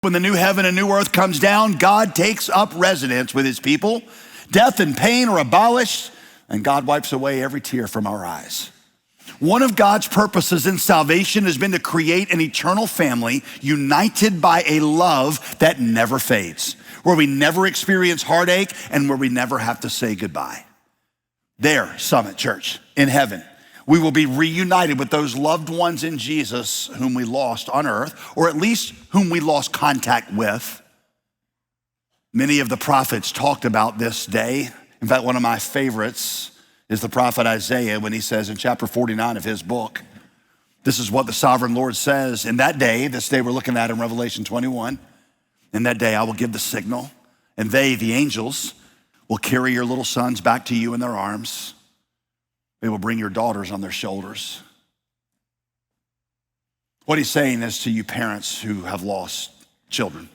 When the new heaven and new earth comes down, God takes up residence with his people. Death and pain are abolished, and God wipes away every tear from our eyes. One of God's purposes in salvation has been to create an eternal family united by a love that never fades, where we never experience heartache and where we never have to say goodbye. There, Summit Church, in heaven, we will be reunited with those loved ones in Jesus whom we lost on earth, or at least whom we lost contact with. Many of the prophets talked about this day. In fact, one of my favorites is the prophet Isaiah when he says in chapter 49 of his book, this is what the sovereign Lord says, in that day, this day we're looking at in Revelation 21, in that day I will give the signal, and they, the angels, will carry your little sons back to you in their arms. They will bring your daughters on their shoulders. What he's saying is to you parents who have lost children,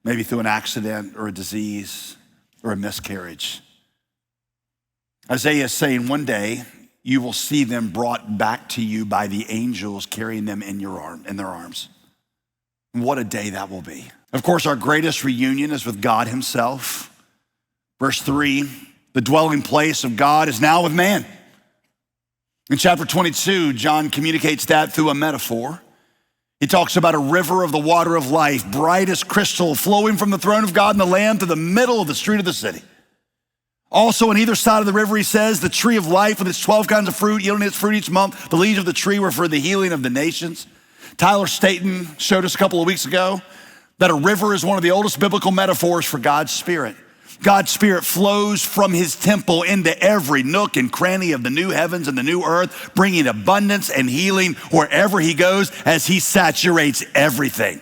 maybe through an accident or a disease or a miscarriage. Isaiah is saying one day you will see them brought back to you by the angels carrying them in their arms. What a day that will be. Of course, our greatest reunion is with God himself. Verse 3, the dwelling place of God is now with man. In chapter 22, John communicates that through a metaphor. He talks about a river of the water of life, bright as crystal, flowing from the throne of God and the Lamb to the middle of the street of the city. Also on either side of the river, he says, the tree of life with its 12 kinds of fruit, yielding its fruit each month. The leaves of the tree were for the healing of the nations. Tyler Staton showed us a couple of weeks ago that a river is one of the oldest biblical metaphors for God's Spirit. God's Spirit flows from his temple into every nook and cranny of the new heavens and the new earth, bringing abundance and healing wherever he goes as he saturates everything.